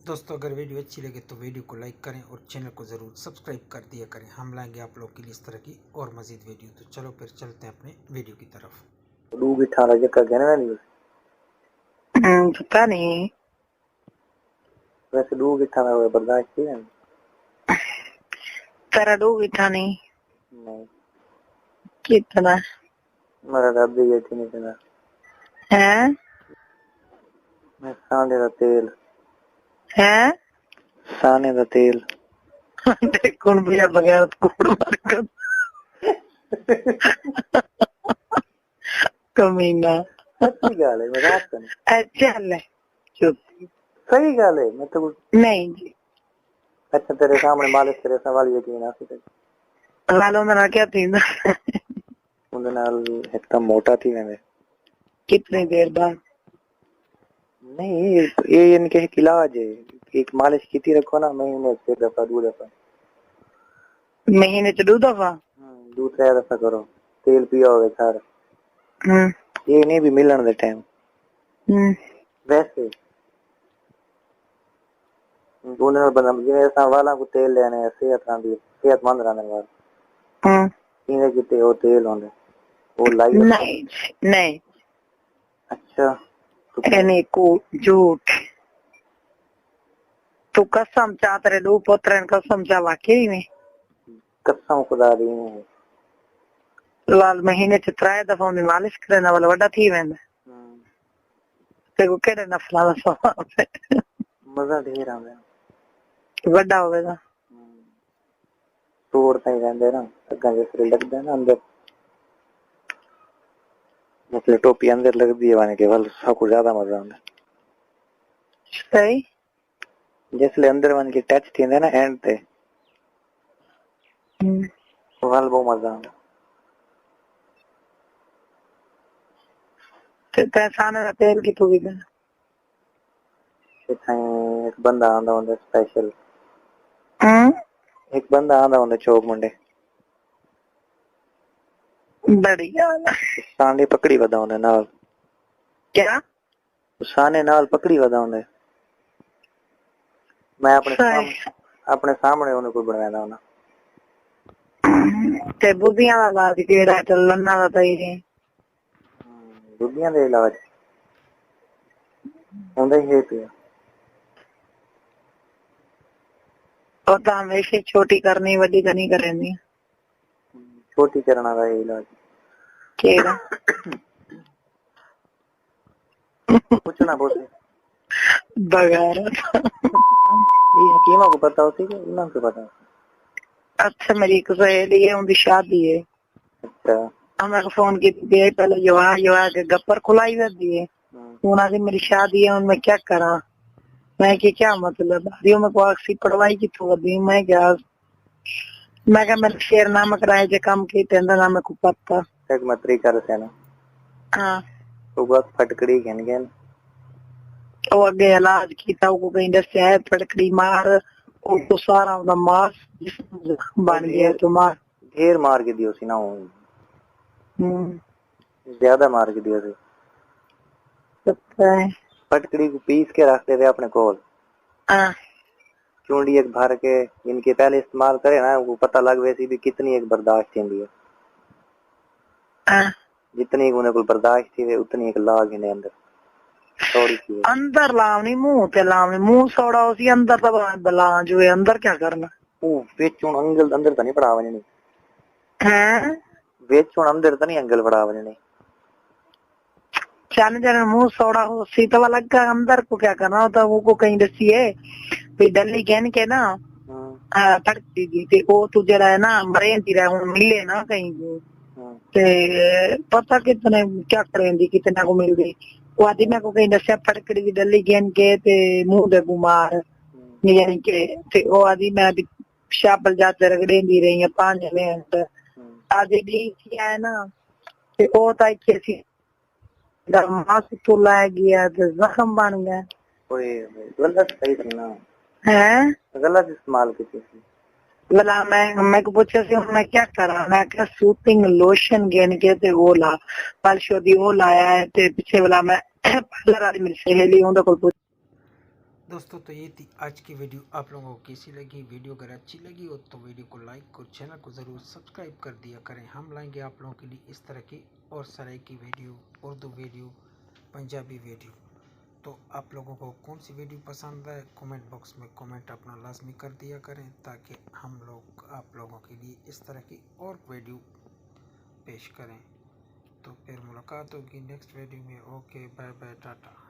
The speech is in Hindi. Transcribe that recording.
दोस्तों अगर वीडियो अच्छी लगे तो वीडियो को लाइक करें और चैनल को ज़रूर सब्सक्राइब कर दिया करें। हम लाएंगे आप लोग के लिए इस तरह की और मज़ीद वीडियो। तो चलो फिर चलते हैं अपने वीडियो की तरफ। पता नहीं वैसे डू कितना हुआ बर्दाश्त है तेरा डू कितना नहीं नहीं कितना मेरा रब भी ये थी नहीं चला है मैं साने दा तेल देख कौन भैया बगैर कोड़ मार कर कमीना सच्ची गाल है मजाक कर अच्छा ले चुप सही गाल है मैं तो नहीं जी अच्छा तेरे सामने मालिश तेरे सवाल यकीन आ सके लालो मेरा क्या थी ना उनके नाल एकदम मोटा थी मैंने कितनी देर बाद नहीं ये इनके इलाज है एक मालिश की रखो ना महीने से दफा दो दफा महीने च 2 दफा 2-3 दफा करो तेल पिया होवे सारा ये नहीं भी मिलन दे टाइम वैसे दोनों बंदा जैसा वाला को तेल लेने सेहतमंद रहने वाला इन्हें कितने वो तेल होंगे वो लाई नहीं अच्छा एने को झूठ तू कसम चा तेरे 2 पुत्रन कसम चा वाकई में कसम खुदा दी लाल महीने च 3 दफा में मालिश करने वाला वड्डा थी वेंदा ते को केड़े नफला दा सवाब है मजा ढेर आंदा वड्डा होवेगा तोड़ ताई रहंदे ना अग्गा जिसले लगदा ना अंदर मतलब टोपी अंदर लगदी है वाने के वल सब को ज्यादा मजा आंदा सही जिसले अंदर वन के टच थींदे ना एंड ते वल बहुत मजा आंदा ते पैसाने दा तेल की तू विदा एक बंदा आंदा होंदा स्पेशल एक बंदा आंदा होंदा चौक मुंडे बढ़िया सांडे पकड़ी वदा होंदा नाल क्या साने नाल पकड़ी वदा होंदा मैं अपने सामने उन्हें कोई बनवाना होना ते बुद्धियां दा इलाज केड़ा चलना दा तई बुद्धियां दे इलाज होंदा ही है पिया और तो हमेशा छोटी करनी बड़ी करनी करेंदी छोटी करना का इलाज केड़ा कुछ ना बोले बगैर ये हकीमा को पता होती है इमाम को पता अच्छा मेरी एक सहेली है उनकी शादी है अच्छा हमें फोन की थी पहले जो के गप्पर खुलाई रहती है उन्होंने मेरी शादी है उनमें क्या करा मैं कि क्या मतलब दियो मैं को अक्सी पढ़वाई की तो दी मैं क्या मेरे शेर नाम कराए जे काम की तेंदा नाम को पता एक मतरी कर से ना हां तो बस फटकड़ी घेन घेन तो अगे इलाज कीता को कहीं दस्या है फटकड़ी मार और तो सारा उदा मास बन गया तो मार ढेर मार के दियो सी ना ज्यादा मार के दियो सी पता है फटकड़ी को पीस के रखते थे अपने कोल चूंडी एक भर के इनके पहले इस्तेमाल करे ना वो पता लग वैसी भी कितनी एक बर्दाश्त थी है जितनी उन्हें कोई बर्दाश्त थी उतनी एक लाग इन्हें अंदर थोड़ी सी अंदर लावनी मुंह पे लावनी मुंह सोड़ा उसी अंदर तो बला जो है अंदर क्या करना ओ वेचुन अंगल अंदर तो नहीं पड़ावने नहीं हैं वेचुन अंदर तो नहीं अंगल पड़ावने नहीं चल जरा मुंह सोड़ा हो सीता वाला का अंदर को क्या करना होता वो को कहीं दसी है फिर डली कहन के ना तड़ती दी ते वो तू जरा है ना मरे रहा हूं मिले ना कहीं ते पता कितने क्या करेंदी कितना को मिल गई वो आदि में को कहीं दसिया फटकड़ी की डली कहन के ते मुंह दे बीमार यानी के ते वो आदि में अभी शाबल जाते रगड़े दी रही है 5 मिनट आज दी किया है ना ते वो ताई कैसी मास तो लाया गया तो जख्म बन गया कोई गलत सही करना है गलत इस्तेमाल की बोला मैं को पूछे से मैं क्या करा मैं क्या सूटिंग लोशन गेन के ते वो ला पालशोदी वो लाया है ते पीछे वाला मैं पार्लर वाली मेरी सहेली हूं तो कोई दोस्तों तो ये थी आज की वीडियो। आप लोगों को कैसी लगी? वीडियो अगर अच्छी लगी हो तो वीडियो को लाइक और चैनल को ज़रूर सब्सक्राइब कर दिया करें। हम लाएंगे आप लोगों के लिए इस तरह की और Saraiki video, Urdu video, Punjabi video. तो आप लोगों को कौन सी वीडियो पसंद है कमेंट बॉक्स में कमेंट अपना लाजमी कर दिया करें, ताकि हम लोग आप लोगों के लिए इस तरह की और वीडियो पेश करें। तो फिर मुलाकात होगी नेक्स्ट वीडियो में। Okay, bye bye, Tata.